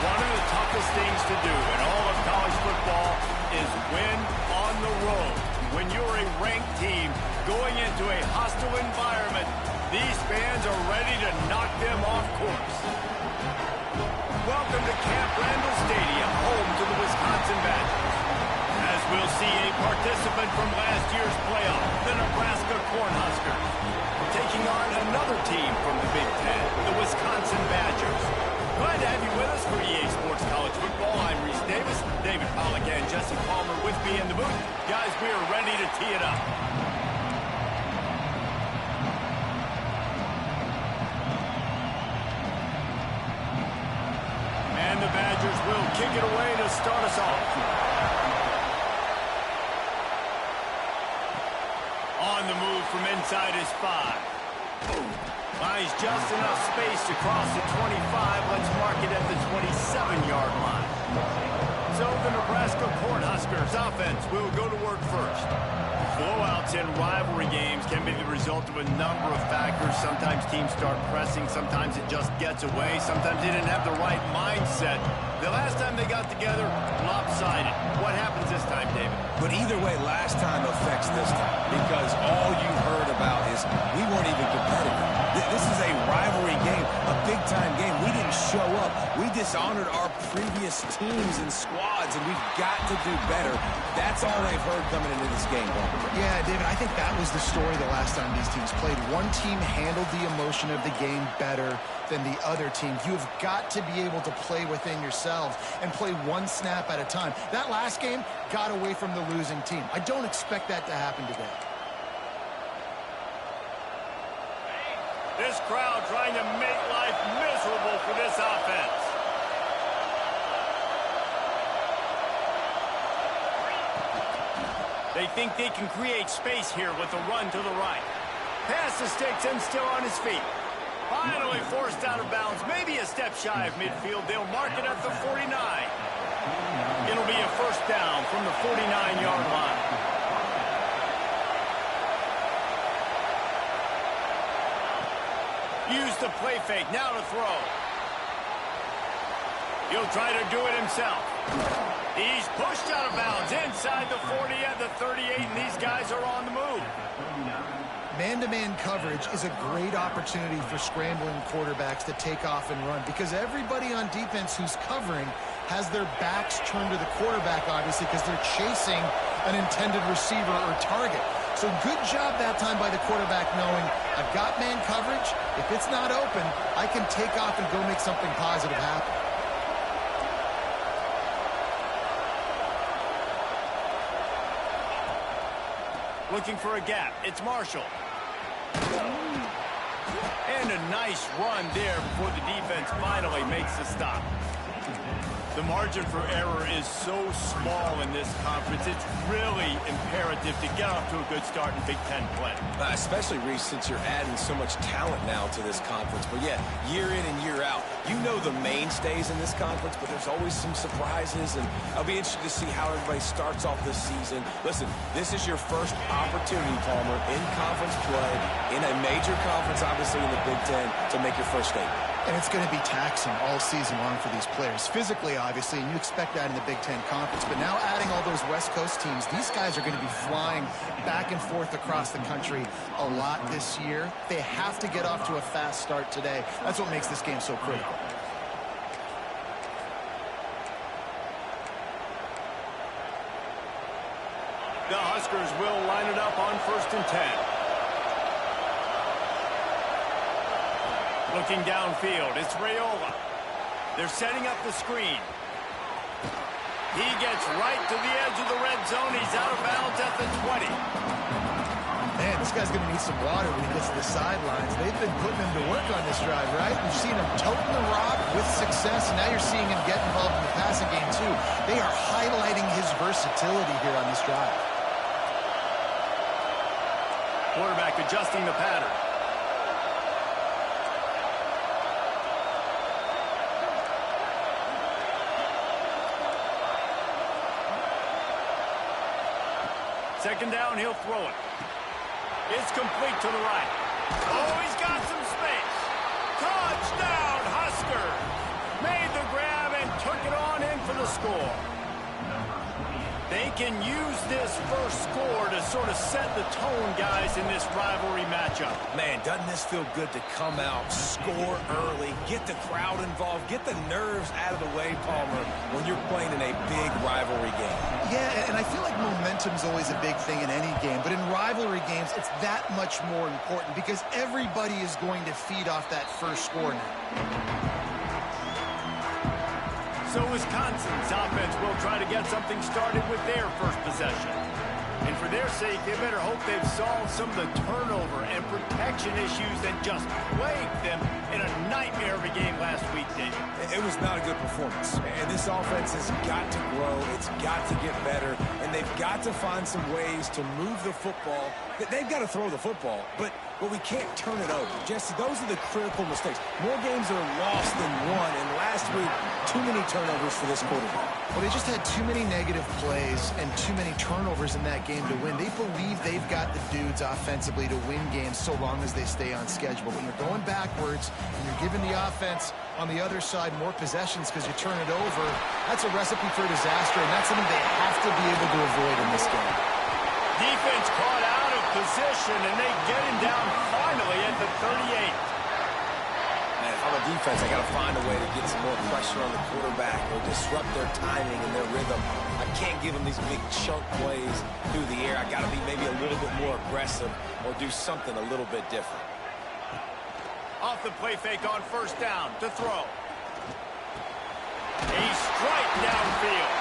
One of the toughest things to do in all of college football is win on the road. When you're a ranked team going into a hostile environment, these fans are ready to knock them off course. Welcome to Camp Randall Stadium, home to the Wisconsin Badgers. As we'll see a participant from last year's playoff, the Nebraska Cornhuskers, taking on another team from the Big Ten, the Wisconsin Badgers. Glad to have you with us for EA Sports College Football. I'm Reese Davis, David Pollack and Jesse Palmer with me in the booth. Guys, we are ready to tee it up. And the Badgers will kick it away to start us off. On the move from inside his 5. Finds just enough space to cross the 25. Let's mark it at the 27-yard line. So the Nebraska Cornhuskers offense will go to work first. Blowouts in rivalry games can be the result of a number of factors. Sometimes teams start pressing. Sometimes it just gets away. Sometimes they didn't have the right mindset. The last time they got together, lopsided. What happens this time, David? But either way, last time affects this time because all you heard about is we weren't even competitive. This is a rivalry game, a big-time game. We didn't show up. We dishonored our previous teams and squads, and we've got to do better. That's all they've heard coming into this game, Barbara. Yeah, David, I think that was the story the last time these teams played. One team handled the emotion of the game better than the other team. You've got to be able to play within yourselves and play one snap at a time. That last game got away from the losing team. I don't expect that to happen today. This crowd trying to make life miserable for this offense. They think they can create space here with the run to the right. Pass the sticks and still on his feet. Finally forced out of bounds, maybe a step shy of midfield. They'll mark it at the 49. It'll be a first down from the 49-yard line. Use the play fake, now to throw. He'll try to do it himself. He's pushed out of bounds inside the 40 at the 38, and these guys are on the move. Man-to-man coverage is a great opportunity for scrambling quarterbacks to take off and run because everybody on defense who's covering has their backs turned to the quarterback, obviously, because they're chasing an intended receiver or target. So good job that time by the quarterback knowing I've got man coverage. If it's not open, I can take off and go make something positive happen. Looking for a gap. It's Marshall. And a nice run there before the defense finally makes the stop. The margin for error is so small in this conference. It's really imperative to get off to a good start in Big Ten play. Especially, Reese, since you're adding so much talent now to this conference. But, yeah, year in and year out, you know the mainstays in this conference, but there's always some surprises, and I'll be interested to see how everybody starts off this season. Listen, this is your first opportunity, Palmer, in conference play, in a major conference, obviously, in the Big Ten, to make your first statement. And it's going to be taxing all season long for these players. Physically, obviously, and you expect that in the Big Ten Conference. But now adding all those West Coast teams, these guys are going to be flying back and forth across the country a lot this year. They have to get off to a fast start today. That's what makes this game so critical. The Huskers will line it up on 1st and 10. Looking downfield, it's Raiola. They're setting up the screen. He gets right to the edge of the red zone. He's out of bounds at the 20. Man, this guy's going to need some water when he gets to the sidelines. They've been putting him to work on this drive, right? You've seen him toting the rock with success, and now you're seeing him get involved in the passing game, too. They are highlighting his versatility here on this drive. Quarterback adjusting the pattern. Second down, he'll throw it. It's complete to the right. Oh, he's got some space. Touchdown, Husker. Made the grab and score. They can use this first score to sort of set the tone, guys, in this rivalry matchup. Man, doesn't this feel good to come out, score early, get the crowd involved, get the nerves out of the way, Palmer, when you're playing in a big rivalry game. Yeah, and I feel like momentum's always a big thing in any game, but in rivalry games, it's that much more important because everybody is going to feed off that first score now. So Wisconsin's offense will try to get something started with their first possession. And for their sake, they better hope they've solved some of the turnover and protection issues that just plagued them in a nightmare of a game last week, Dave. It was not a good performance. And this offense has got to grow. It's got to get better. And they've got to find some ways to move the football. They've got to throw the football, but we can't turn it over. Jesse, those are the critical mistakes. More games are lost than won, and last week, too many turnovers for this quarterback. Well, they just had too many negative plays and too many turnovers in that game to win. They believe they've got the dudes offensively to win games so long as they stay on schedule. But when you're going backwards and you're giving the offense on the other side more possessions because you turn it over, that's a recipe for disaster, and that's something they have to be able to avoid in this game. Defense caught out of position, and they get him down finally at the 38. Man, if I'm a defense, I got to find a way to get some more pressure on the quarterback or disrupt their timing and their rhythm. I can't give them these big chunk plays through the air. I got to be maybe a little bit more aggressive or do something a little bit different. Off the play fake on first down to throw. A strike downfield.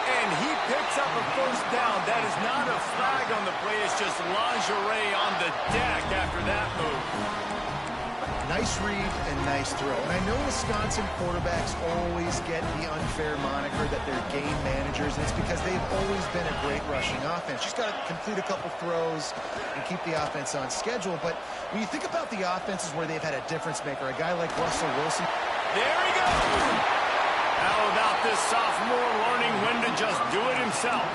And he picks up a first down. That is not a flag on the play. It's just lingerie on the deck after that move. Nice read and nice throw. And I know Wisconsin quarterbacks always get the unfair moniker that they're game managers, and it's because they've always been a great rushing offense. Just got to complete a couple throws and keep the offense on schedule. But when you think about the offenses where they've had a difference maker, a guy like Russell Wilson. There he goes. How about this sophomore learning when to just do it himself?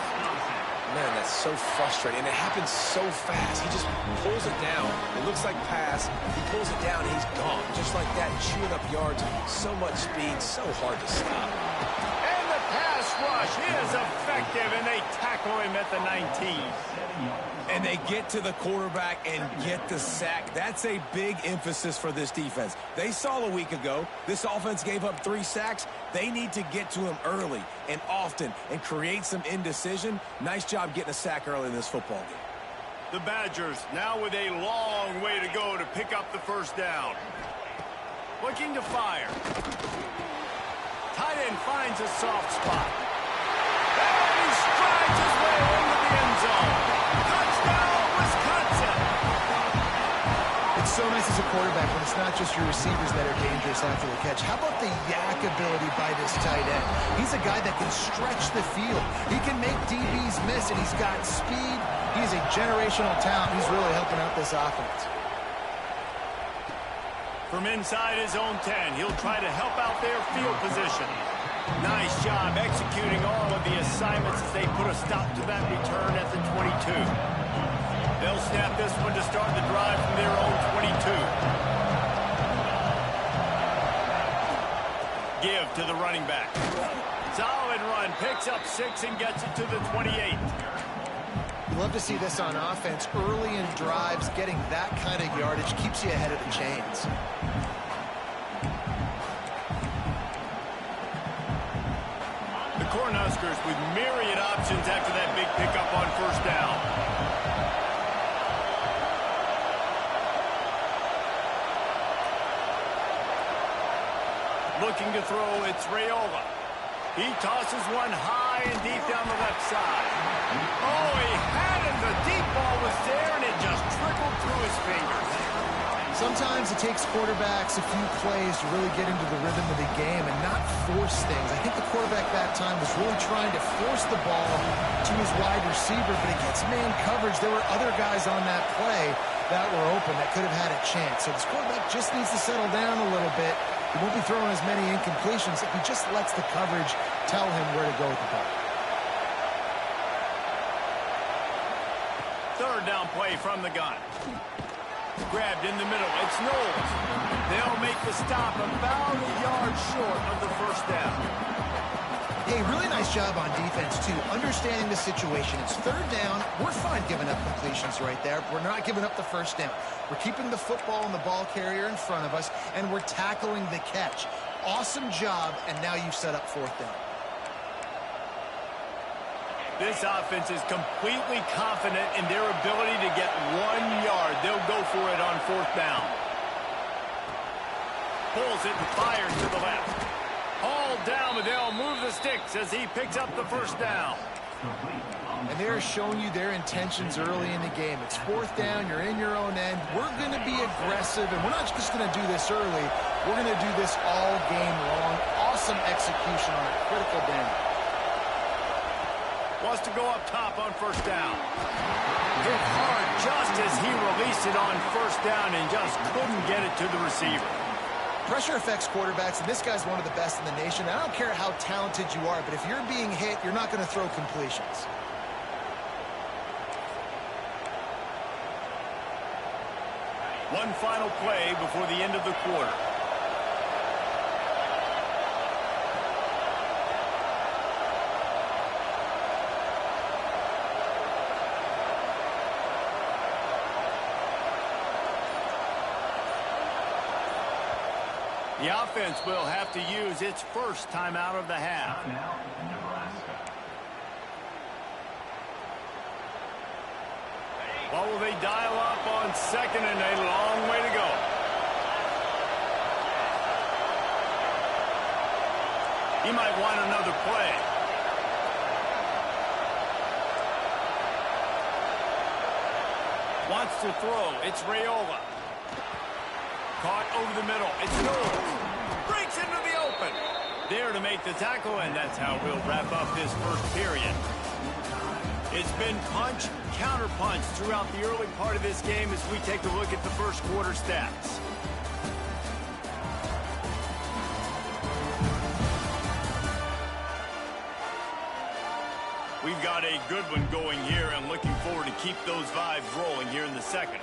Man, that's so frustrating, and it happens so fast. He just pulls it down. It looks like pass. He pulls it down, and he's gone. Just like that, chewing up yards. So much speed, so hard to stop. And the pass rush is effective, and they tackle him at the 19. And they get to the quarterback and get the sack. That's a big emphasis for this defense. They saw a week ago, this offense gave up 3 sacks. They need to get to him early and often and create some indecision. Nice job getting a sack early in this football game. The Badgers now with a long way to go to pick up the first down. Looking to fire. Tight end finds a soft spot. And he strides his way into the end zone. Touchdown, Wisconsin! It's so nice as a quarterback when it's not just your receivers that are dangerous after the catch. How about the yak ability by this tight end? He's a guy that can stretch the field. He can make DBs miss, and he's got speed. He's a generational talent. He's really helping out this offense. From inside his own 10, he'll try to help out their field position. Nice job executing all of the assignments as they put a stop to that return at the 22. They'll snap this one to start the drive from their own 22. Give to the running back. Solid run, picks up 6 and gets it to the 28. You love to see this on offense. Early in drives, getting that kind of yardage keeps you ahead of the chains. The Cornhuskers with myriad options after that big pickup on first down. Looking to throw, it's Raiola. He tosses one high and deep down the left side. Oh, he had it. The deep ball was there, and it just trickled through his fingers. Sometimes it takes quarterbacks a few plays to really get into the rhythm of the game and not force things. I think the quarterback that time was really trying to force the ball to his wide receiver, but against man coverage, there were other guys on that play that were open that could have had a chance. So this quarterback just needs to settle down a little bit. He won't be throwing as many incompletions if he just lets the coverage tell him where to go with the ball. Third down play from the gun. Grabbed in the middle. It's Knowles. They'll make the stop about a yard short of the first down. Hey, really nice job on defense, too, understanding the situation. It's third down. We're fine giving up completions right there. We're not giving up the first down. We're keeping the football and the ball carrier in front of us, and we're tackling the catch. Awesome job, and now you've set up fourth down. This offense is completely confident in their ability to get 1 yard. They'll go for it on fourth down. Pulls it and fires to the left. Hauled down, but they'll move the sticks as he picks up the first down. And they're showing you their intentions early in the game. It's fourth down. You're in your own end. We're going to be aggressive, and we're not just going to do this early. We're going to do this all game long. Awesome execution on a critical down. Wants to go up top on first down. Hit hard just as he released it on first down and just couldn't get it to the receiver. Pressure affects quarterbacks, and this guy's one of the best in the nation. I don't care how talented you are, but if you're being hit, you're not going to throw completions. One final play before the end of the quarter. The offense will have to use its first timeout of the half. What will they dial up on second and a long way to go? He might want another play. Wants to throw. It's Raiola. Caught over the middle. It's Knowles. Breaks into the open. There to make the tackle, and that's how we'll wrap up this first period. It's been punch, counter-punch throughout the early part of this game as we take a look at the first quarter stats. We've got a good one going here and looking forward to keep those vibes rolling here in the second.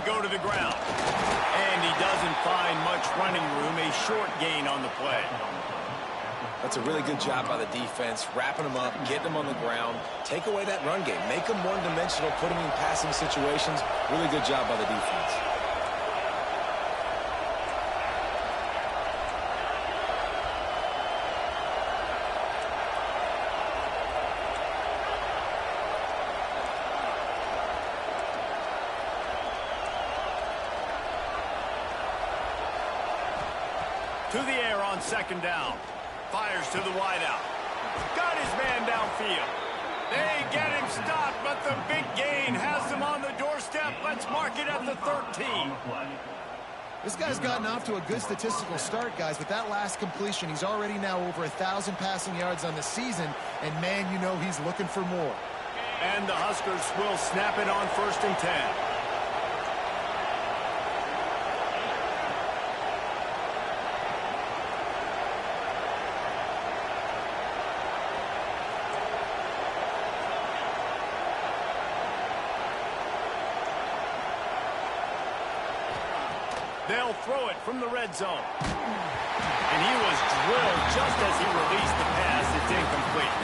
Go to the ground. And he doesn't find much running room. A short gain on the play. That's a really good job by the defense, wrapping them up, getting them on the ground. Take away that run game. Make them one-dimensional, put them in passing situations. Really good job by the defense. To the air on second down. Fires to the wideout. Got his man downfield. They get him stopped, but the big gain has them on the doorstep. Let's mark it at the 13. This guy's gotten off to a good statistical start, guys. With that last completion, he's already now over 1,000 passing yards on the season. And, man, you know he's looking for more. And the Huskers will snap it on 1st and 10. They'll throw it from the red zone. And he was drilled just as he released the pass. It's incomplete.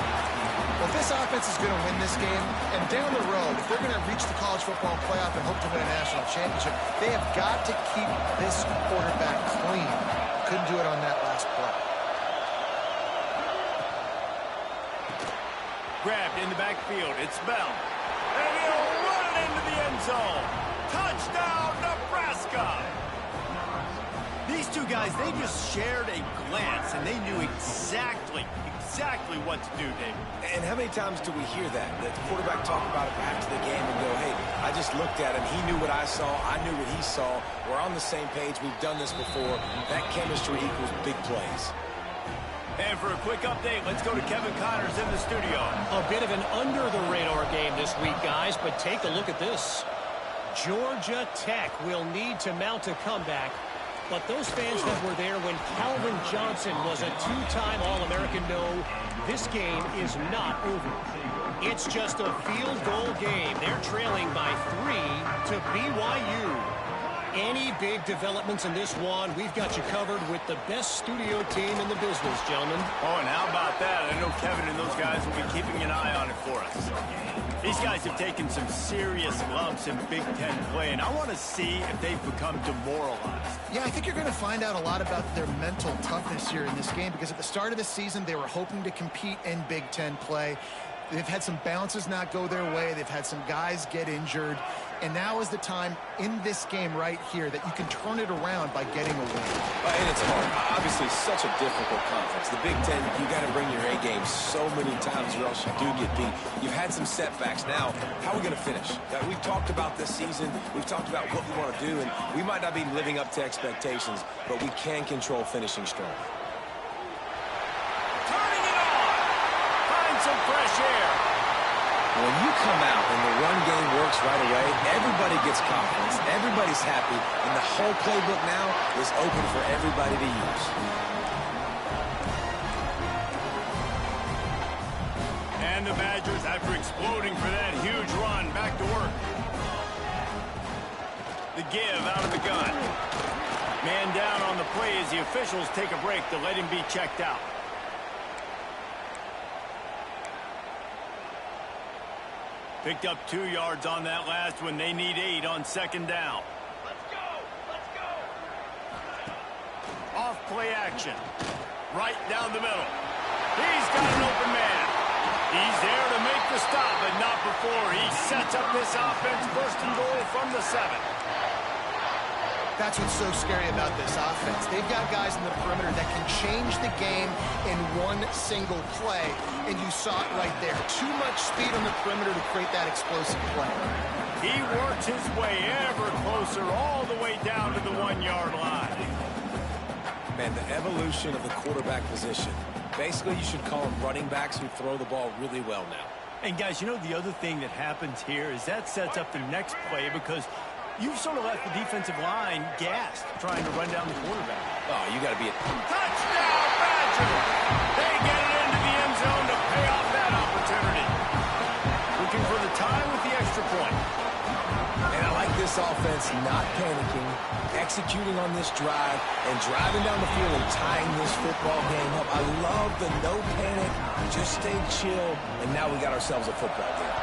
Well, if this offense is going to win this game, and down the road, if they're going to reach the college football playoff and hope to win a national championship, they have got to keep this quarterback clean. Couldn't do it on that last play. Grabbed in the backfield. It's Bell. And he'll run it into the end zone. Touchdown, Nebraska! These two guys, they just shared a glance, and they knew exactly what to do, David. And how many times do we hear that? The quarterback talk about it after the game and go, hey, I just looked at him. He knew what I saw. I knew what he saw. We're on the same page. We've done this before. That chemistry equals big plays. And for a quick update, let's go to Kevin Connors in the studio. A bit of an under-the-radar game this week, guys, but take a look at this. Georgia Tech will need to mount a comeback But those fans that were there when Calvin Johnson was a two-time All-American know this game is not over. It's just a field goal game. They're trailing by 3 to BYU. Any big developments in this one, we've got you covered with the best studio team in the business, gentlemen. Oh, and how about that? I know Kevin and those guys will be keeping an eye on it for us. These guys have taken some serious lumps in Big Ten play, and I want to see if they've become demoralized. Yeah, I think you're going to find out a lot about their mental toughness here in this game, because at the start of the season, they were hoping to compete in Big Ten play. They've had some bounces not go their way. They've had some guys get injured. And now is the time in this game right here that you can turn it around by getting a win. And it's hard. Obviously, such a difficult conference. The Big Ten, you got to bring your A game so many times or else you do get beat. You've had some setbacks. Now, how are we going to finish? We've talked about this season. We've talked about what we want to do, and we might not be living up to expectations, but we can control finishing strong. Turning it on! Find some fresh air. When you come out and the run game works right away, everybody gets confidence, everybody's happy, and the whole playbook now is open for everybody to use. And the Badgers, after exploding for that huge run, back to work. The give out of the gun. Man down on the play as the officials take a break to let him be checked out. Picked up 2 yards on that last one. They need 8 on second down. Let's go! Let's go! Off play action. Right down the middle. He's got an open man. He's there to make the stop, but not before he sets up this offense. First and goal from the 7. That's what's so scary about this offense. They've got guys in the perimeter that can change the game in one single play, and you saw it right there. Too much speed on the perimeter to create that explosive play. He works his way ever closer all the way down to the 1-yard line. Man, the evolution of the quarterback position. Basically, you should call them running backs who throw the ball really well now. And guys, you know the other thing that happens here is that sets up the next play, because you've sort of left the defensive line gassed trying to run down the quarterback. Oh, you got to be a... Touchdown, Badger! They get it into the end zone to pay off that opportunity. Looking for the tie with the extra point. And I like this offense not panicking, executing on this drive, and driving down the field and tying this football game up. I love the no panic, just stay chill, and now we got ourselves a football game.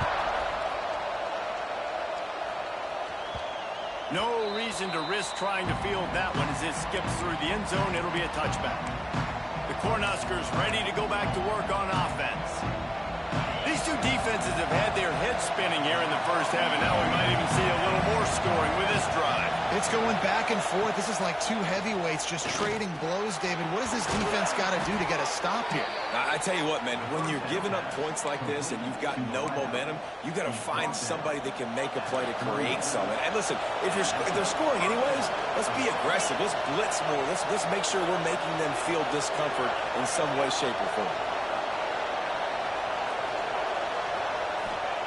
No reason to risk trying to field that one as it skips through the end zone. It'll be a touchback. The Cornhuskers ready to go back to work on offense. These two defenses have had their heads spinning here in the first half, and now we might even see a little more scoring with this drive. It's going back and forth. This is like two heavyweights just trading blows, David. What does this defense got to do to get a stop here? I tell you what, man, when you're giving up points like this and you've got no momentum, you got to find somebody that can make a play to create something. And listen, if they're scoring anyways, let's be aggressive. Let's blitz more. Let's make sure we're making them feel discomfort in some way, shape, or form.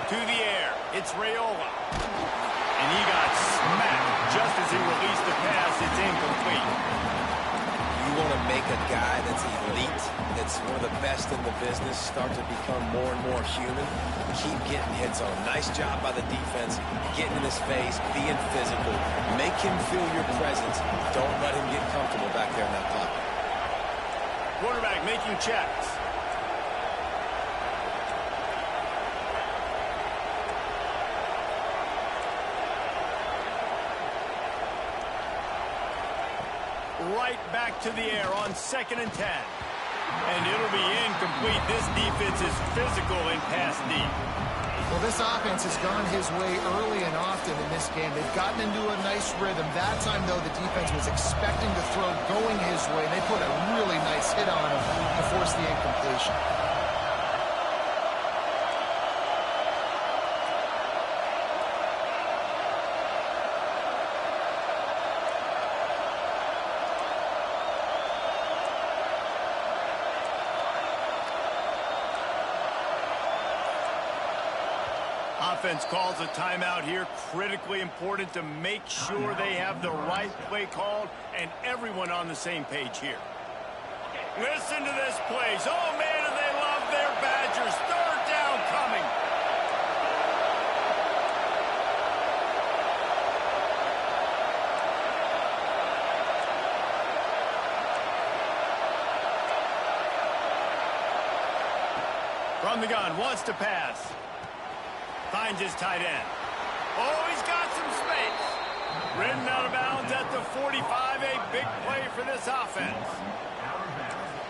To the air, it's Raiola. And he got smacked just as he released the pass. It's incomplete. You want to make a guy that's elite, that's one of the best in the business, start to become more and more human. Keep getting hits on him. Nice job by the defense, getting in his face, being physical. Make him feel your presence. Don't let him get comfortable back there in that pocket. Quarterback making checks. Right back to the air on 2nd and 10. And it'll be incomplete. This defense is physical and pass deep. Well, this offense has gone his way early and often in this game. They've gotten into a nice rhythm. That time, though, the defense was expecting to throw going his way. They put a really nice hit on him to force the incompletion. offense calls a timeout here. Critically important to make sure they have the right play called and everyone on the same page here. Listen to this place. Oh, man, do they love their Badgers. Third down coming. From the gun, wants to pass. Finds his tight end. Oh, he's got some space. Ridden out of bounds at the 45. A big play for this offense.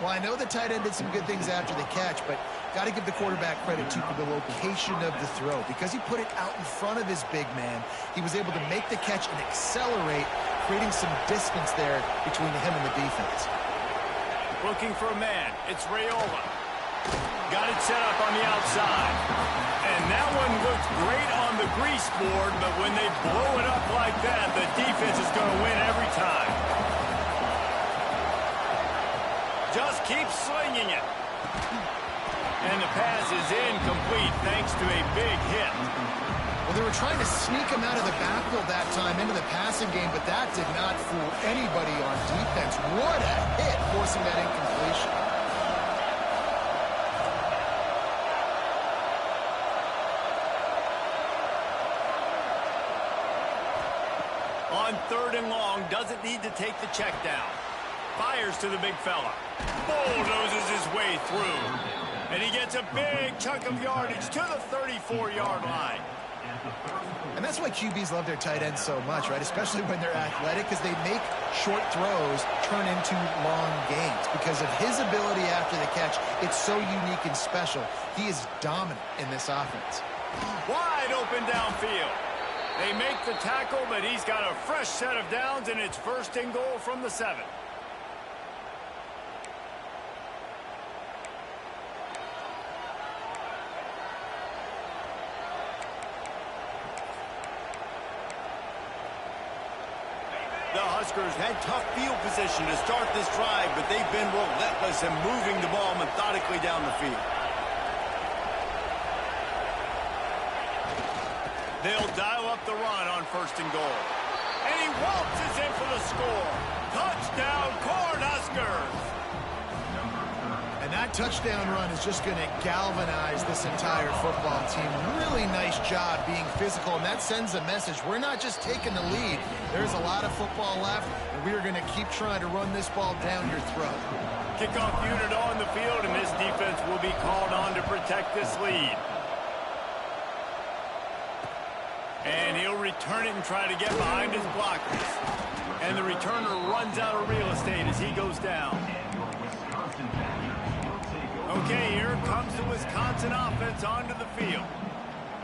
Well, I know the tight end did some good things after the catch, but got to give the quarterback credit, too, for the location of the throw. Because he put it out in front of his big man, he was able to make the catch and accelerate, creating some distance there between him and the defense. Looking for a man. It's Raiola. Got it set up on the outside. And that one looks great on the grease board, but when they blow it up like that, the defense is going to win every time. Just keep slinging it. And the pass is incomplete thanks to a big hit. Well, they were trying to sneak him out of the backfield that time into the passing game, but that did not fool anybody on defense. What a hit, forcing that incompletion. On third and long, doesn't need to take the check down. Fires to the big fella. Bulldozes his way through. And he gets a big chunk of yardage to the 34-yard line. And that's why QBs love their tight ends so much, right? Especially when they're athletic, because they make short throws turn into long gains. Because of his ability after the catch, it's so unique and special. He is dominant in this offense. Wide open downfield. They make the tackle, but he's got a fresh set of downs, and it's first and goal from the 7. The Huskers had tough field position to start this drive, but they've been relentless in moving the ball methodically down the field. They'll dial up the run on first and goal. And he waltzes in for the score. Touchdown, Cornhuskers! And that touchdown run is just going to galvanize this entire football team. Really nice job being physical, and that sends a message. We're not just taking the lead. There's a lot of football left, and we are going to keep trying to run this ball down your throat. Kickoff unit on the field, and this defense will be called on to protect this lead. And he'll return it and try to get behind his blockers. And the returner runs out of real estate as he goes down. Okay, here comes the Wisconsin offense onto the field.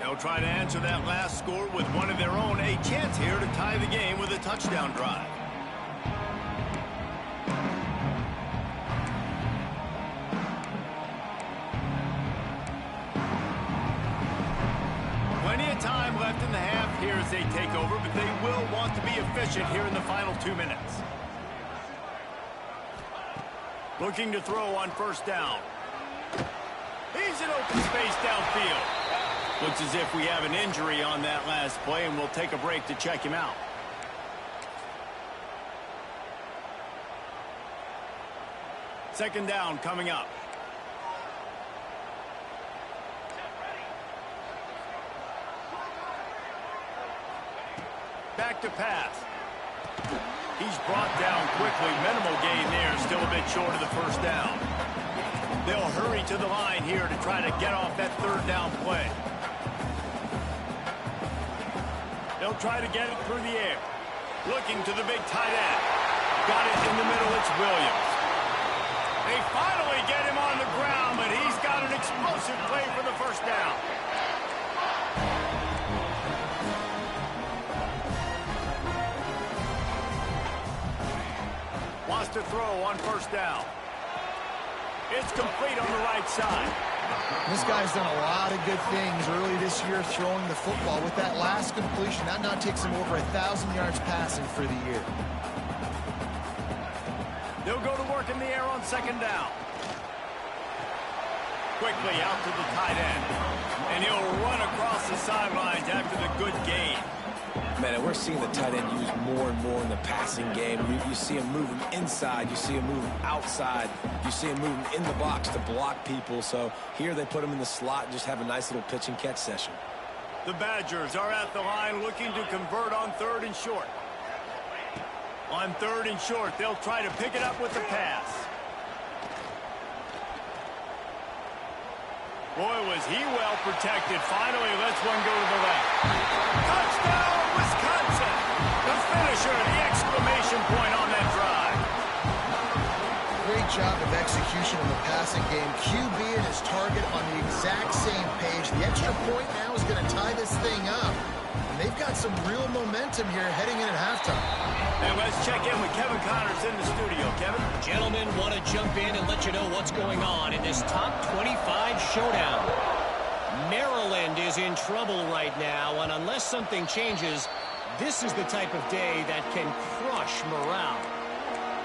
They'll try to answer that last score with one of their own. A chance here to tie the game with a touchdown drive. Plenty of time left in the half here as they take over, but they will want to be efficient here in the final 2 minutes. Looking to throw on first down. He's in open space downfield. Looks as if we have an injury on that last play, and we'll take a break to check him out. Second down coming up. Back to pass. He's brought down quickly. Minimal gain there. Still a bit short of the first down. They'll hurry to the line here to try to get off that third down play. They'll try to get it through the air. Looking to the big tight end. Got it in the middle. It's Williams. They finally get him on the ground, but he's got an explosive play for the first down. Wants to throw on first down. It's complete on the right side. This guy's done a lot of good things early this year throwing the football. With that last completion, that now takes him over 1,000 yards passing for the year. They'll go to work in the air on second down. quickly out to the tight end. And he'll run across the sidelines after the good gain. Man, and we're seeing the tight end used more and more in the passing game. You see him moving inside. You see him moving outside. You see him moving in the box to block people. So here they put him in the slot and just have a nice little pitch and catch session. The Badgers are at the line looking to convert on 3rd and short. On 3rd and short, they'll try to pick it up with the pass. Boy, was he well protected. Finally, lets one go to the left. Touchdown, Wisconsin! The finisher, the exclamation point on that drive. Great job of execution in the passing game. QB and his target on the exact same page. The extra point now is going to tie this thing up. And they've got some real momentum here heading in at halftime. And let's check in with Kevin Connors in the studio. Kevin? Gentlemen, want to jump in and let you know what's going on in this top 25 showdown. Maryland is in trouble right now, and unless something changes, this is the type of day that can crush morale.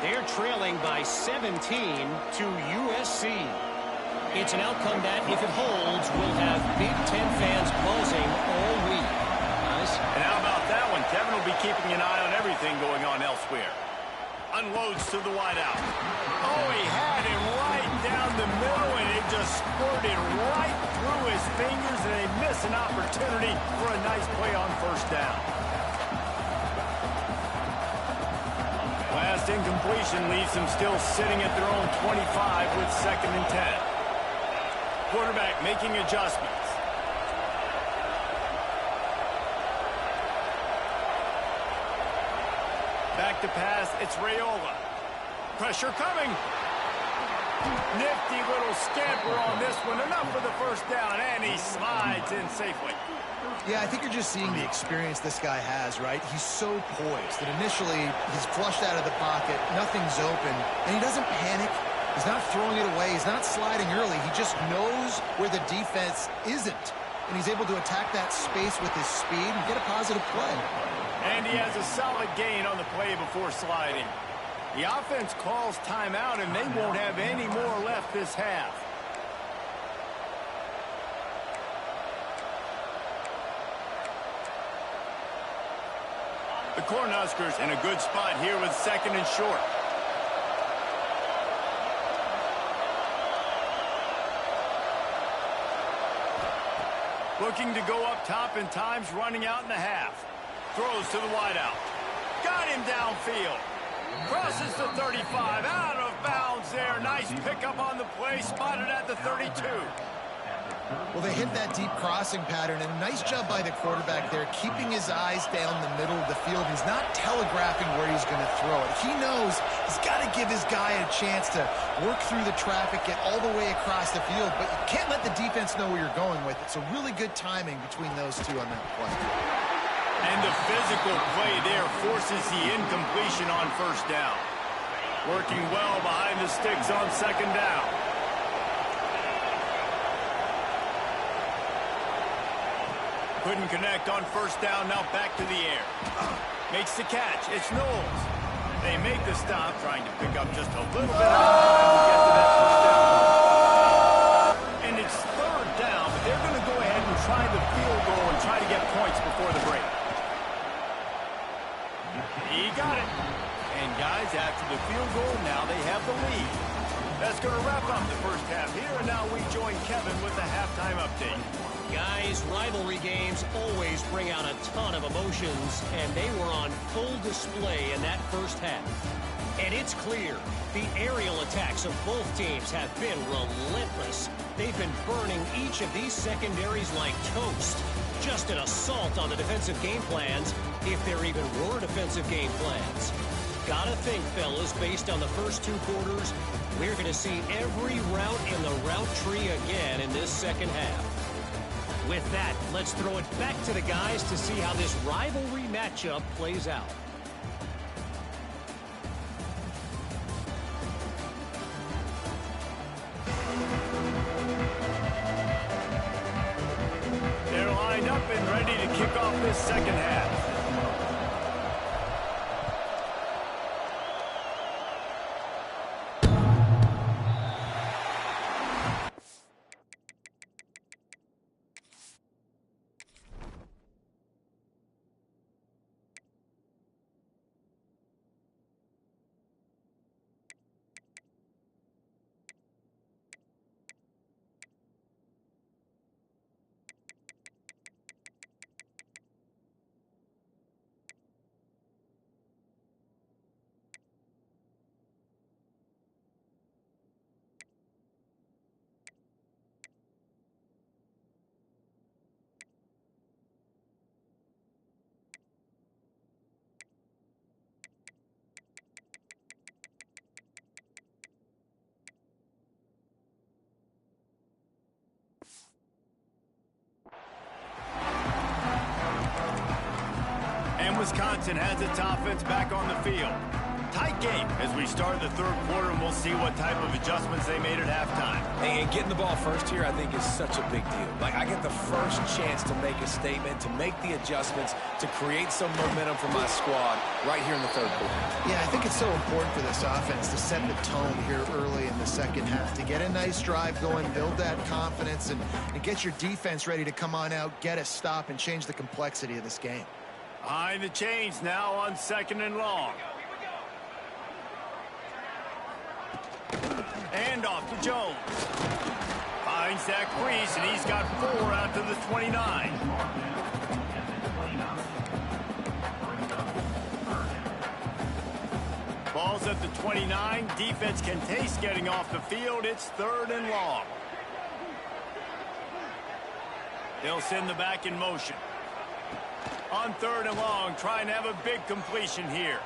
They're trailing by 17 to USC. It's an outcome that, if it holds, will have Big Ten fans buzzing all week. Guys? And how about that one? Kevin will be keeping an eye on everything going on elsewhere. Unloads to the wideout. Oh, he had it right down the middle, and it just squirted right through his fingers, and they miss an opportunity for a nice play on 1st down. Last incompletion leaves them still sitting at their own 25 with 2nd and 10. Quarterback making adjustments. Back to pass, it's Raiola. Pressure coming. Nifty little scamper on this one. Enough for the 1st down, and he slides in safely. Yeah, I think you're just seeing the experience this guy has, right? He's so poised that initially he's flushed out of the pocket, nothing's open, and he doesn't panic. He's not throwing it away. He's not sliding early. He just knows where the defense isn't, and he's able to attack that space with his speed and get a positive play. And he has a solid gain on the play before sliding. The offense calls timeout, and they won't have any more left this half. The Cornhuskers in a good spot here with 2nd and short. Looking to go up top, and time's running out in the half. Throws to the wideout. Got him downfield. Crosses the 35. Out of bounds there. Nice pickup on the play. Spotted at the 32. Well, they hit that deep crossing pattern, and a nice job by the quarterback there, keeping his eyes down the middle of the field. He's not telegraphing where he's going to throw it. He knows he's got to give his guy a chance to work through the traffic, get all the way across the field, but you can't let the defense know where you're going with it. So really good timing between those two on that play. And the physical play there forces the incompletion on 1st down. Working well behind the sticks on 2nd down. Couldn't connect on 1st down, now back to the air. Makes the catch, it's Knowles. They make the stop, trying to pick up just a little bit of time to get to that 1st down. And it's 3rd down, but they're going to go ahead and try the field goal and try to get points before the break. He got it. And guys, after the field goal, now they have the lead. That's going to wrap up the 1st half here, and now we join Kevin with the halftime update. Guys, rivalry games always bring out a ton of emotions, and they were on full display in that 1st half. And it's clear, the aerial attacks of both teams have been relentless. They've been burning each of these secondaries like toast. Just an assault on the defensive game plans, if there even were defensive game plans. Gotta think, fellas, based on the first 2 quarters, we're going to see every route in the route tree again in this 2nd half. With that, let's throw it back to the guys to see how this rivalry matchup plays out. They're lined up and ready to kick off this 2nd half. Wisconsin has its offense back on the field. Tight game as we start the third quarter, and we'll see what type of adjustments they made at halftime. And getting the ball first here, I think, is such a big deal. Like, I get the first chance to make a statement, to make the adjustments, to create some momentum for my squad right here in the third quarter. Yeah, I think it's so important for this offense to set the tone here early in the second half, to get a nice drive going, build that confidence, and get your defense ready to come on out, get a stop, and change the complexity of this game. Behind the chains now on 2nd and long. And off to Jones. Finds that crease, and he's got 4 out to the 29. Ball's at the 29. Defense can taste getting off the field. It's 3rd and long. They'll send the back in motion. On 3rd and long, trying to have a big completion here.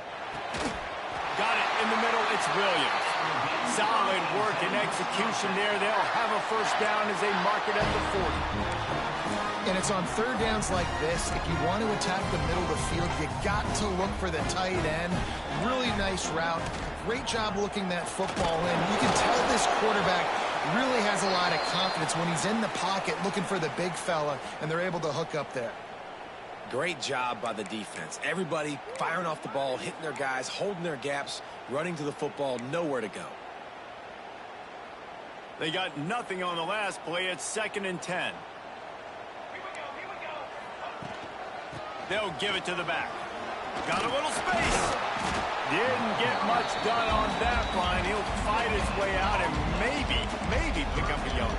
Got it in the middle. It's Williams. Solid work and execution there. They'll have a first down as they mark it at the 40. And it's on 3rd downs like this. If you want to attack the middle of the field, you got to look for the tight end. Really nice route. Great job looking that football in. You can tell this quarterback really has a lot of confidence when he's in the pocket looking for the big fella, and they're able to hook up there. Great job by the defense. Everybody firing off the ball, hitting their guys, holding their gaps, running to the football, nowhere to go. They got nothing on the last play. It's 2nd and 10. They'll give it to the back. Got a little space. Didn't get much done on that line. He'll fight his way out and maybe pick up a yard.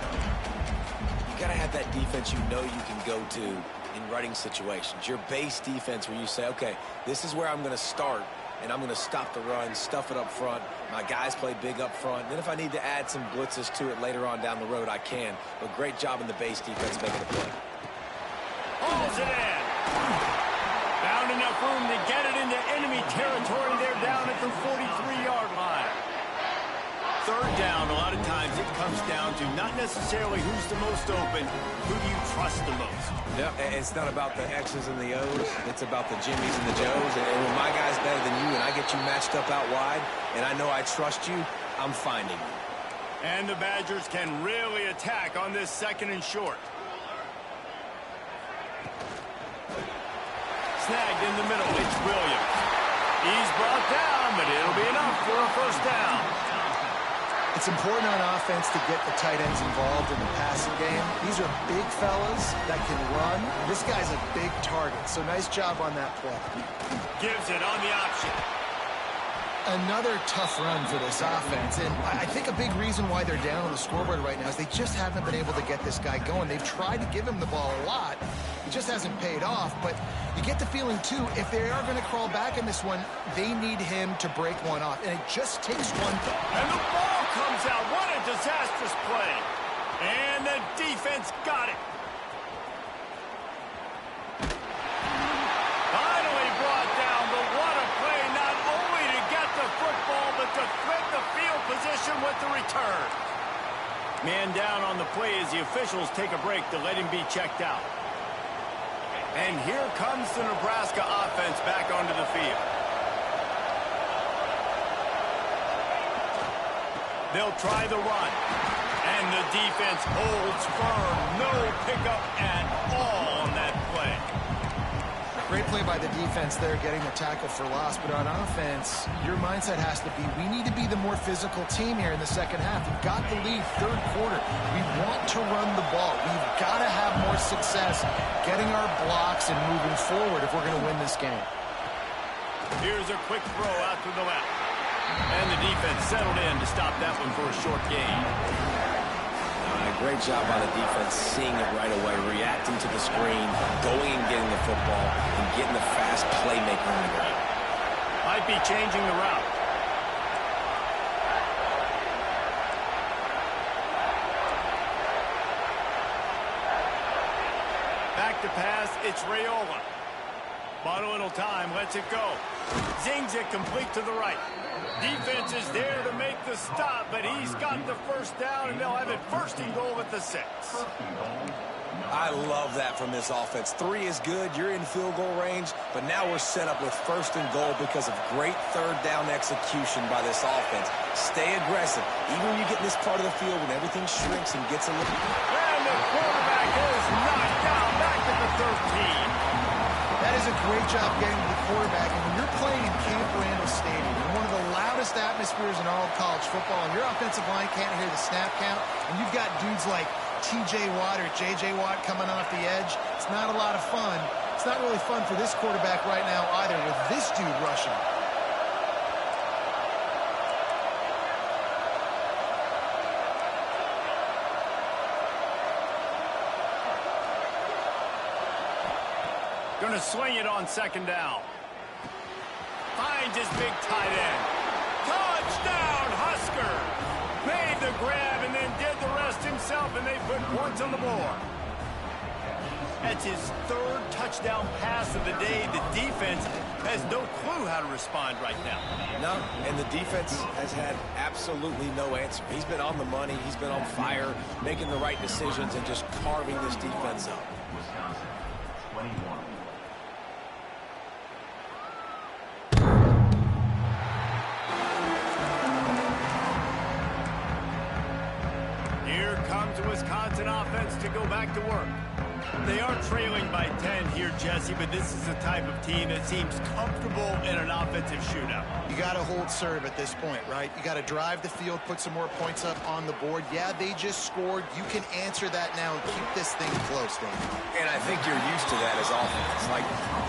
You got to have that defense you know you can go to in running situations. Your base defense where you say, okay, this is where I'm going to start, and I'm going to stop the run, stuff it up front. My guys play big up front. Then if I need to add some blitzes to it later on down the road, I can. But great job in the base defense making the play. Hauls it in. Found enough room to get it into enemy territory. They're down at the 43-yard line. 3rd down, a lot of times it comes down to not necessarily who's the most open, who do you trust the most? Yeah, it's not about the X's and the O's. It's about the Jimmys and the Joes. And when my guy's better than you and I get you matched up out wide and I know I trust you, I'm finding you. And the Badgers can really attack on this 2nd and short. Snagged in the middle. It's Williams. He's brought down, but it'll be enough for a first down. It's important on offense to get the tight ends involved in the passing game. These are big fellas that can run. This guy's a big target, so nice job on that play. Gives it on the option. Another tough run for this offense, and I think a big reason why they're down on the scoreboard right now is they just haven't been able to get this guy going. They've tried to give him the ball a lot. It just hasn't paid off, but you get the feeling, too, if they are going to crawl back in this one, they need him to break one off, and it just takes one. And the ball comes out. What a disastrous play. And the defense got it. Finally brought down, but what a play, not only to get the football, but to thread the field position with the return. Man down on the play as the officials take a break to let him be checked out. And here comes the Nebraska offense back onto the field. They'll try the run. And the defense holds firm. No pickup at all on that play. Great play by the defense there, getting the tackle for loss. But on offense, your mindset has to be, we need to be the more physical team here in the second half. We've got the lead, 3rd quarter. We want to run the ball. We've got to have more success getting our blocks and moving forward if we're going to win this game. Here's a quick throw out to the left. And the defense settled in to stop that one for a short gain. Great job by the defense, seeing it right away, reacting to the screen, going and getting the football, and getting the fast playmaker on the ground. Might be changing the route. Back to pass, it's Raiola. Bought a little time, lets it go. Zings it complete to the right. Defense is there to make the stop, but he's got the first down, and they'll have it first and goal at the 6. I love that from this offense. 3 is good. You're in field goal range, but now we're set up with first and goal because of great third down execution by this offense. Stay aggressive. Even when you get in this part of the field when everything shrinks and gets a little... And the quarterback is knocked down back at the 13. That is a great job getting to the quarterback. And when you're playing in Camp Randall Stadium, in one of the loudest atmospheres in all of college football, and your offensive line can't hear the snap count, and you've got dudes like T.J. Watt or J.J. Watt coming off the edge, it's not a lot of fun. It's not really fun for this quarterback right now either with this dude rushing. Going to swing it on second down. Finds his big tight end. Touchdown, Husker! Made the grab and then did the rest himself, and they put points on the board. That's his 3rd touchdown pass of the day. The defense has no clue how to respond right now. No, and the defense has had absolutely no answer. He's been on the money. He's been on fire, making the right decisions and just carving this defense up. Here comes the Wisconsin offense to go back to work. They are trailing by 10 here, Jesse, but this is the type of team that seems comfortable in an offensive shootout. You got to hold serve at this point, right? You got to drive the field, put some more points up on the board. Yeah, they just scored. You can answer that now and keep this thing close, Dave. And I think you're used to that as offense. Like,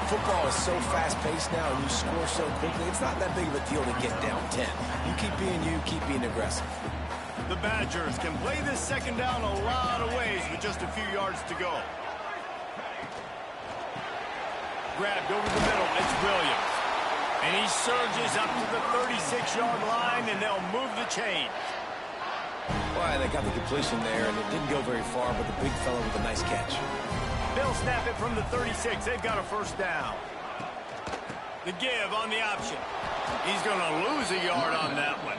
football is so fast-paced now and you score so quickly, it's not that big of a deal to get down 10. You keep being aggressive. The Badgers can play this second down a lot of ways with just a few yards to go. Grabbed over the middle, it's Williams. And he surges up to the 36-yard line, and they'll move the chain. Well, they got the completion there, and it didn't go very far, but the big fella with a nice catch. They'll snap it from the 36. They've got a first down. The give on the option. He's going to lose a yard on that one.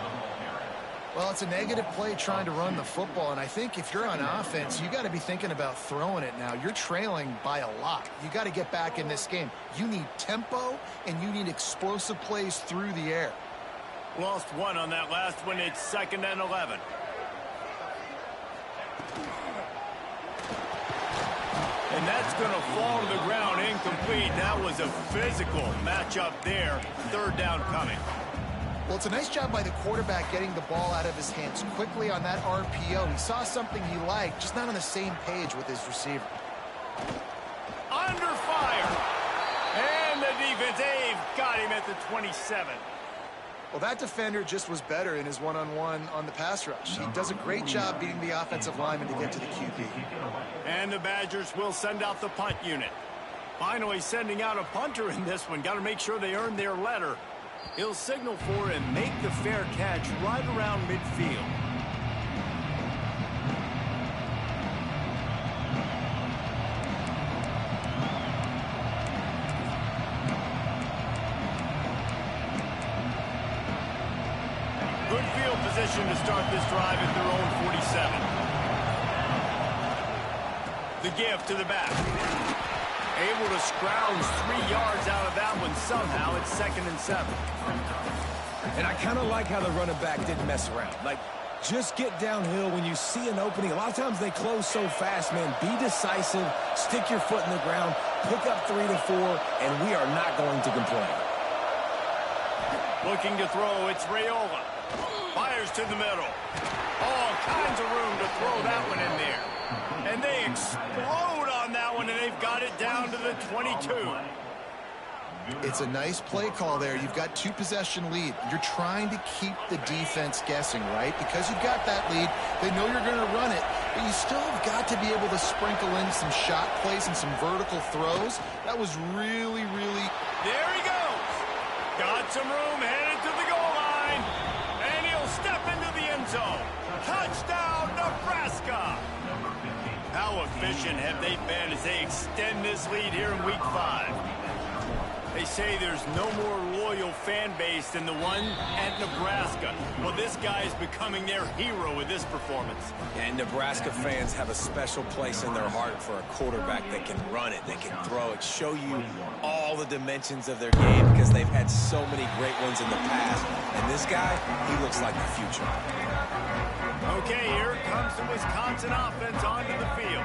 Well, it's a negative play trying to run the football, and I think if you're on offense, you got to be thinking about throwing it now. You're trailing by a lot. You got to get back in this game. You need tempo, and you need explosive plays through the air. Lost one on that last one. It's 2nd and 11. And that's going to fall to the ground incomplete. That was a physical matchup there. 3rd down coming. Well, it's a nice job by the quarterback getting the ball out of his hands quickly on that RPO. He saw something he liked, just not on the same page with his receiver. Under fire. And the defense, they've got him at the 27. Well, that defender just was better in his one-on-one on the pass rush. He does a great job beating the offensive lineman to get to the QB. And the Badgers will send out the punt unit. Finally sending out a punter in this one. Got to make sure they earn their letter. He'll signal for and make the fair catch right around midfield. Good field position to start this drive at their own 47. The give to the back. Able to scrounge 3 yards out of that one somehow. It's 2nd and 7. And I kind of like how the running back didn't mess around. Like, just get downhill when you see an opening. A lot of times they close so fast, man. Be decisive, stick your foot in the ground, pick up 3 to 4, and we are not going to complain. Looking to throw, it's Raiola. Fires to the middle. All kinds of room to throw that one in there. And they explode on that one, and they've got it down to the 22. It's a nice play call there. You've got 2-possession lead. You're trying to keep the defense guessing, right? Because you've got that lead, they know you're going to run it, but you still have got to be able to sprinkle in some shot plays and some vertical throws. That was really, really... There he goes. Got some room, headed to the goal line, and he'll step into the end zone. Touchdown, Nebraska. How efficient have they been as they extend this lead here in Week 5? They say there's no more loyal fan base than the one at Nebraska. Well, this guy is becoming their hero with this performance. And Nebraska fans have a special place in their heart for a quarterback that can run it, that can throw it, show you all the dimensions of their game because they've had so many great ones in the past. And this guy, he looks like the future. Okay, here comes the Wisconsin offense onto the field.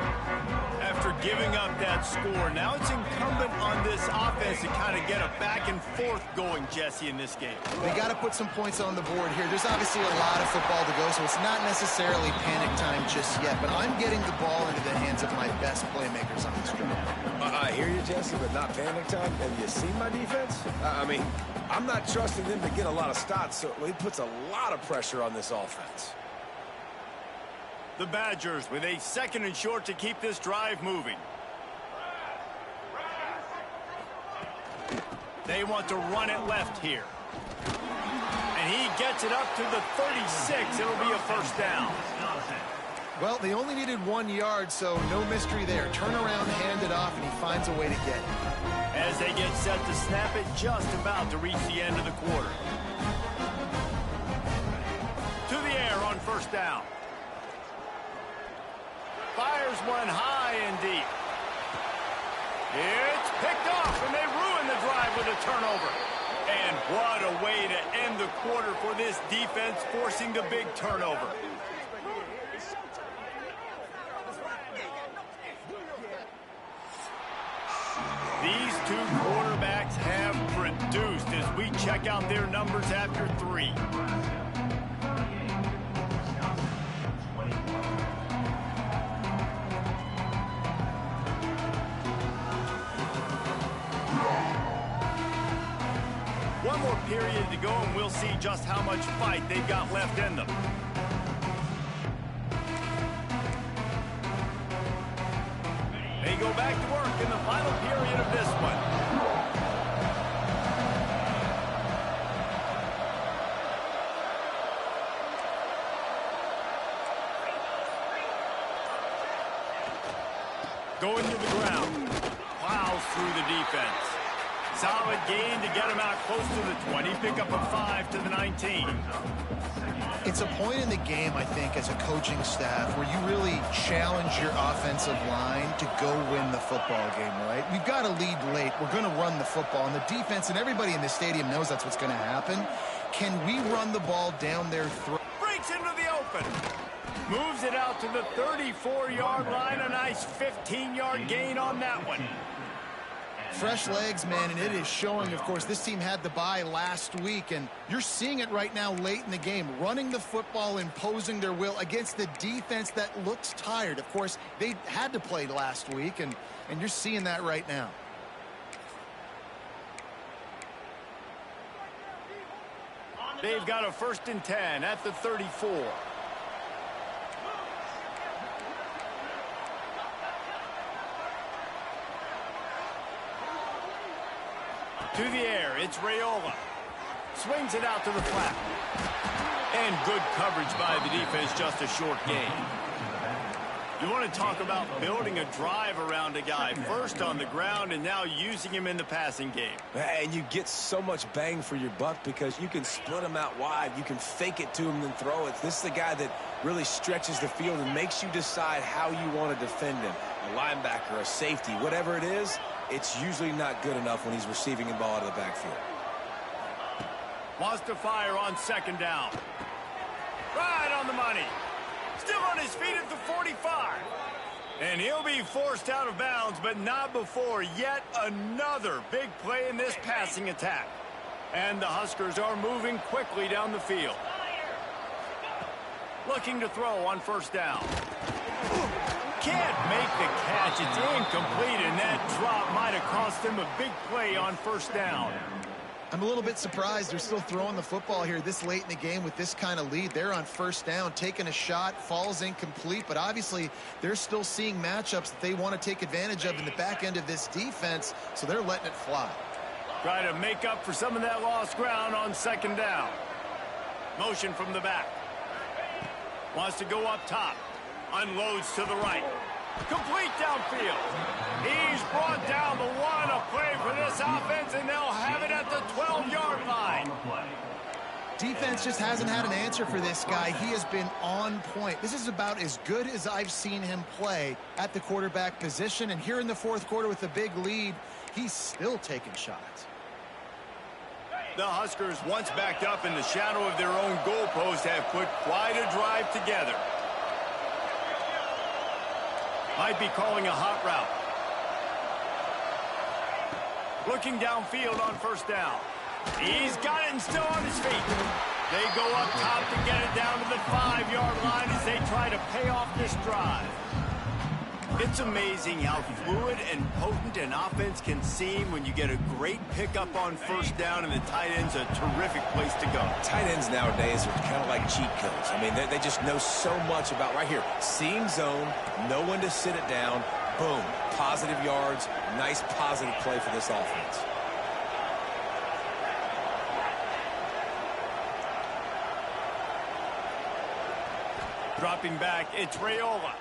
After giving up that score, now it's incumbent on this offense to kind of get a back and forth going, Jesse, in this game. They got to put some points on the board here. There's obviously a lot of football to go, so it's not necessarily panic time just yet, but I'm getting the ball into the hands of my best playmakers on this drive. I hear you, Jesse, but not panic time. Have you seen my defense? I mean, I'm not trusting them to get a lot of stops, so it puts a lot of pressure on this offense. The Badgers with a 2nd and short to keep this drive moving. They want to run it left here. And he gets it up to the 36. It'll be a first down. Well, they only needed 1 yard, so no mystery there. Turn around, hand it off, and he finds a way to get it. As they get set to snap it, just about to reach the end of the quarter. To the air on first down. Fires one high and deep. It's picked off, and they ruin the drive with a turnover. And what a way to end the quarter for this defense, forcing the big turnover. These two quarterbacks have produced as we check out their numbers after 3. One more period to go, and we'll see just how much fight they've got left in them. They go back to work in the final period of this one. Going to the ground. Plows through the defense. Solid gain to get him out close to the 20. Pick up a 5 to the 19. It's a point in the game, I think, as a coaching staff where you really challenge your offensive line to go win the football game, right? We've got to lead late. We're going to run the football. And the defense and everybody in the stadium knows that's what's going to happen. Can we run the ball down their throat? Breaks into the open. Moves it out to the 34-yard line. A nice 15-yard gain on that one. Fresh legs, man, and it is showing. Of course, this team had the bye last week, and you're seeing it right now late in the game, running the football, imposing their will against the defense that looks tired. Of course, they had to play last week, and you're seeing that right now. They've got a 1st and 10 at the 34. To the air, it's Raiola. Swings it out to the flat. And good coverage by the defense, just a short gain. You want to talk about building a drive around a guy. First on the ground and now using him in the passing game. And you get so much bang for your buck because you can split him out wide. You can fake it to him and throw it. This is the guy that really stretches the field and makes you decide how you want to defend him. A linebacker, a safety, whatever it is, it's usually not good enough when he's receiving the ball out of the backfield. Wants to fire on 2nd down. Right on the money. Still on his feet at the 45. And he'll be forced out of bounds, but not before yet another big play in this passing attack. And the Huskers are moving quickly down the field. Looking to throw on 1st down. Can't make the catch. It's incomplete, and that drop might have cost him a big play on 1st down. I'm a little bit surprised they're still throwing the football here this late in the game with this kind of lead. They're on 1st down, taking a shot, falls incomplete, but obviously they're still seeing matchups that they want to take advantage of in the back end of this defense, so they're letting it fly. Try to make up for some of that lost ground on 2nd down. Motion from the back. Wants to go up top. Unloads to the right. Complete downfield. He's brought down the one. A play for this offense, and they'll have it at the 12-yard line. Defense just hasn't had an answer for this guy. He has been on point. This is about as good as I've seen him play at the quarterback position. And here in the fourth quarter with a big lead, he's still taking shots. The Huskers, once backed up in the shadow of their own goalpost, have put quite a drive together. Might be calling a hot route. Looking downfield on first down. He's got it and still on his feet. They go up top to get it down to the 5-yard line as they try to pay off this drive. It's amazing how fluid and potent an offense can seem when you get a great pickup on first down, and the tight end's a terrific place to go. Tight ends nowadays are kind of like cheat codes. I mean, they just know so much about right here. Seeing zone, know when to sit it down, boom, positive yards, nice positive play for this offense. Dropping back, it's Raiola.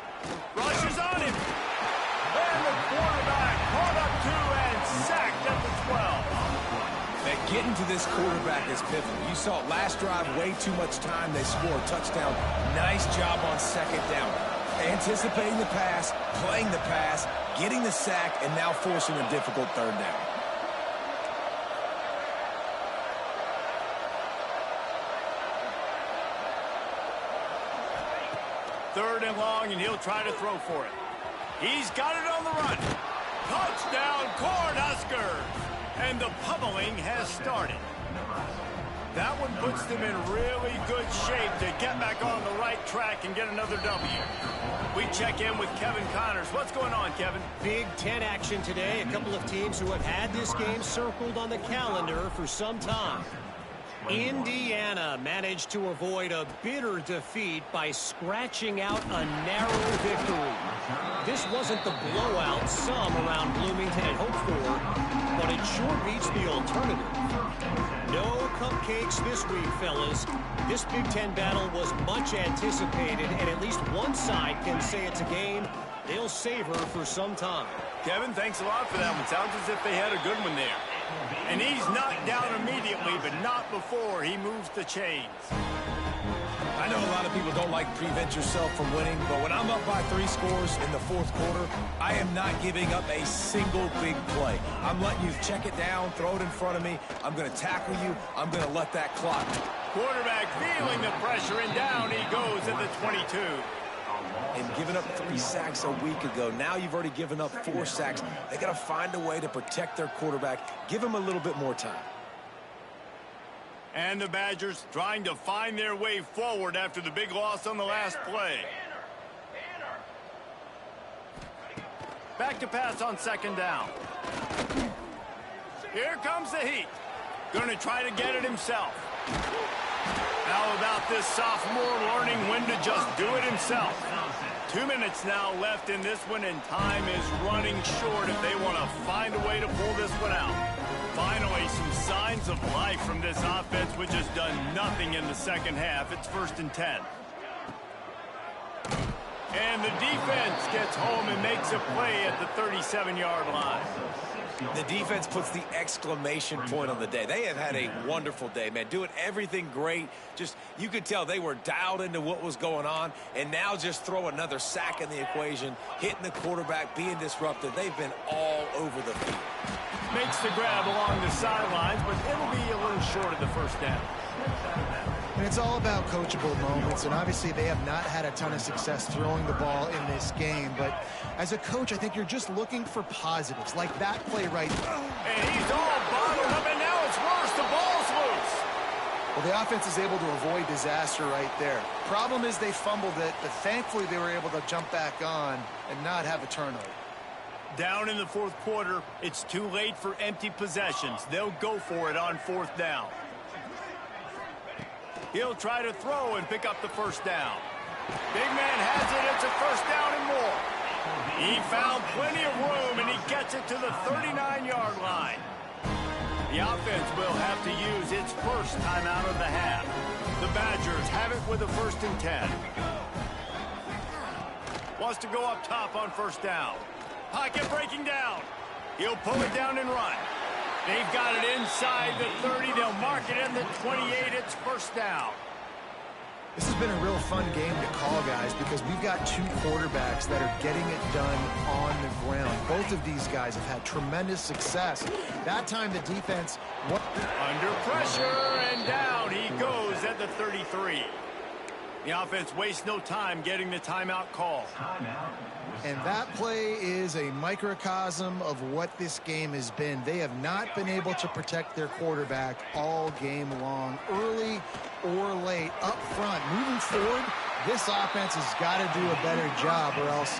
Rushes on him. And the quarterback caught up to and sacked at the 12. Man, getting to this quarterback is pivotal. You saw it last drive, way too much time. They score a touchdown. Nice job on second down. Anticipating the pass, playing the pass, getting the sack, and now forcing a difficult third down. Third and long, and he'll try to throw for it. He's got it on the run. Touchdown, Cornhuskers! And the pummeling has started. That one puts them in really good shape to get back on the right track and get another W. We check in with Kevin Connors. What's going on, Kevin? Big Ten action today. A couple of teams who have had this game circled on the calendar for some time. Indiana managed to avoid a bitter defeat by scratching out a narrow victory. This wasn't the blowout some around Bloomington had hoped for, but it sure beats the alternative. No cupcakes this week, fellas. This Big Ten battle was much anticipated, and at least one side can say it's a game they'll savor for some time. Kevin, thanks a lot for that one. Sounds as if they had a good one there. And he's knocked down immediately, but not before he moves the chains. I know a lot of people don't like prevent yourself from winning, but when I'm up by 3 scores in the fourth quarter, I am not giving up a single big play. I'm letting you check it down, throw it in front of me. I'm going to tackle you. I'm going to let that clock. Quarterback feeling the pressure, and down he goes at the 22. And giving up 3 sacks a week ago. Now you've already given up 4 sacks. They got to find a way to protect their quarterback. Give him a little bit more time. And the Badgers trying to find their way forward after the big loss on the last play. Back to pass on second down. Here comes the heat. Going to try to get it himself. How about this sophomore learning when to just do it himself? 2 minutes now left in this one, and time is running short if they want to find a way to pull this one out. Finally, some signs of life from this offense, which has done nothing in the second half. It's 1st and 10. And the defense gets home and makes a play at the 37-yard line. The defense puts the exclamation point on the day. They have had a wonderful day, man. Doing everything great. Just, you could tell they were dialed into what was going on. And now just throw another sack in the equation, hitting the quarterback, being disruptive. They've been all over the field. Makes the grab along the sidelines, but it'll be a little short of the first down. And it's all about coachable moments, and obviously they have not had a ton of success throwing the ball in this game. But as a coach, I think you're just looking for positives, like that play right there. And he's all bottled up, and now it's worse. The ball's loose. Well, the offense is able to avoid disaster right there. Problem is they fumbled it, but thankfully they were able to jump back on and not have a turnover. Down in the fourth quarter, it's too late for empty possessions. They'll go for it on 4th down. He'll try to throw and pick up the first down. Big man has it. It's a first down and more. He found plenty of room, and he gets it to the 39-yard line. The offense will have to use its first timeout of the half. The Badgers have it with a 1st and 10. Wants to go up top on first down. Pocket breaking down. He'll pull it down and run. They've got it inside the 30. They'll mark it in the 28. It's first down. This has been a real fun game to call, guys, because we've got two quarterbacks that are getting it done on the ground. Both of these guys have had tremendous success. That time the defense... Under pressure, and down he goes at the 33. The offense wastes no time getting the timeout call. And that play is a microcosm of what this game has been. They have not been able to protect their quarterback all game long, early or late, up front. Moving forward, this offense has got to do a better job, or else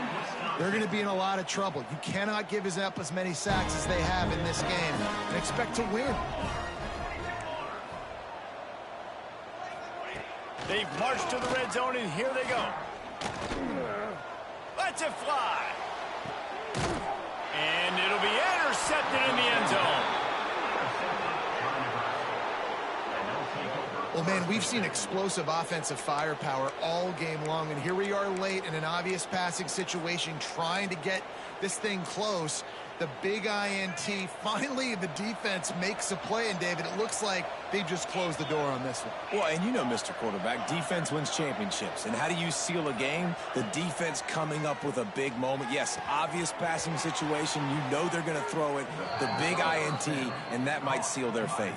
they're going to be in a lot of trouble. You cannot give up as many sacks as they have in this game and expect to win. They've marched to the red zone, and here they go. Lets it fly. And it'll be intercepted in the end zone. Well, man, we've seen explosive offensive firepower all game long, and here we are late in an obvious passing situation trying to get this thing close. The big INT. Finally, the defense makes a play, and David, it looks like they just closed the door on this one. Well, and you know, Mr. Quarterback, defense wins championships. And how do you seal a game? The defense coming up with a big moment. Yes, obvious passing situation. You know they're going to throw it. The big INT, and that might seal their fate.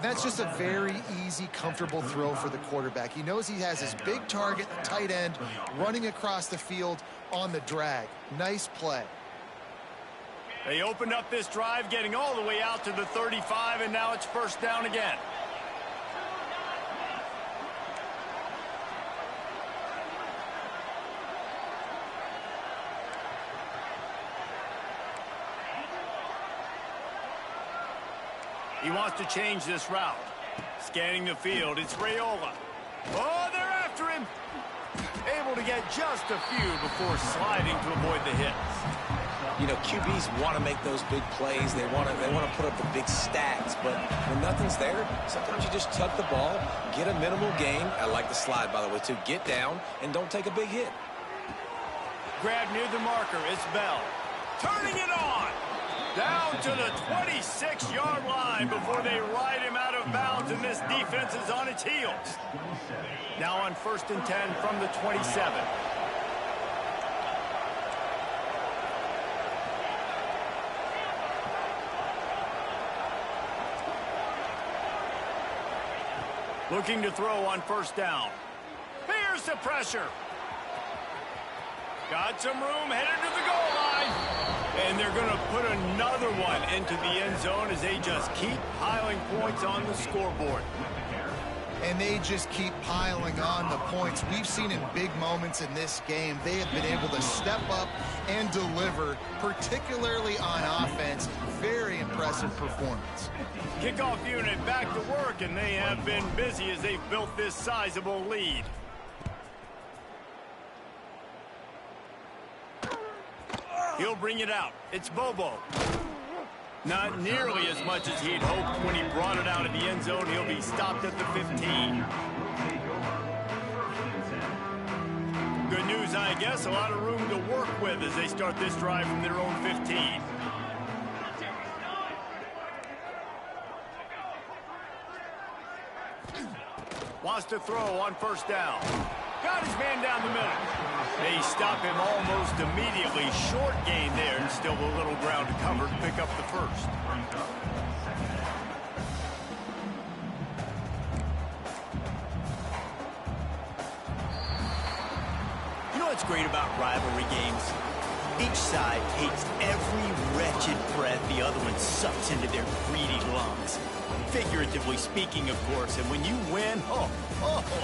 That's just a very easy, comfortable throw for the quarterback. He knows he has his big target, the tight end, running across the field on the drag. Nice play. They opened up this drive, getting all the way out to the 35, and now it's first down again. He wants to change this route. Scanning the field, it's Raiola. Oh, they're after him. Able to get just a few before sliding to avoid the hits. You know, QBs want to make those big plays. They want to put up the big stats. But when nothing's there, sometimes you just tuck the ball, get a minimal gain. I like the slide, by the way, too. Get down and don't take a big hit. Grab near the marker. It's Bell. Turning it on. Down to the 26-yard line before they ride him out of bounds, and this defense is on its heels. Now on 1st and 10 from the 27. Looking to throw on first down. Here's the pressure. Got some room, headed to the goal line. And they're going to put another one into the end zone as they just keep piling points on the scoreboard. And they just keep piling on the points. We've seen in big moments in this game, they have been able to step up and deliver, particularly on offense. Very impressive performance. Kickoff unit back to work, and they have been busy as they've built this sizable lead. He'll bring it out. It's Bobo. Not nearly as much as he'd hoped when he brought it out of the end zone. He'll be stopped at the 15. Good news, I guess. A lot of room to work with as they start this drive from their own 15. Wants to throw on first down. Got his man down the middle. They stop him almost immediately. Short gain there, and still a little ground to cover to pick up the first. You know what's great about rivalry games? Each side takes every wretched breath the other one sucks into their greedy lungs. Figuratively speaking, of course, and when you win, oh,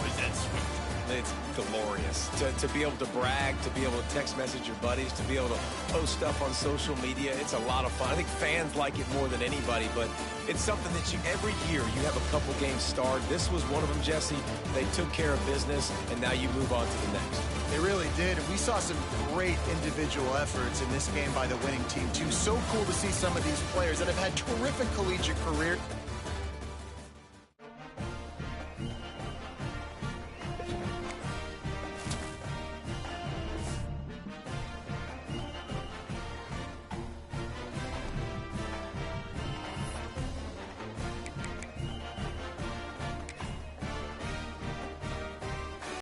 is that sweet. It's glorious to be able to brag, to be able to text message your buddies, to be able to post stuff on social media. It's a lot of fun. I think fans like it more than anybody, but it's something that every year you have a couple games starred. This was one of them, Jesse. They took care of business, and now you move on to the next. They really did, and we saw some great individual efforts in this game by the winning team, too. So cool to see some of these players that have had terrific collegiate careers.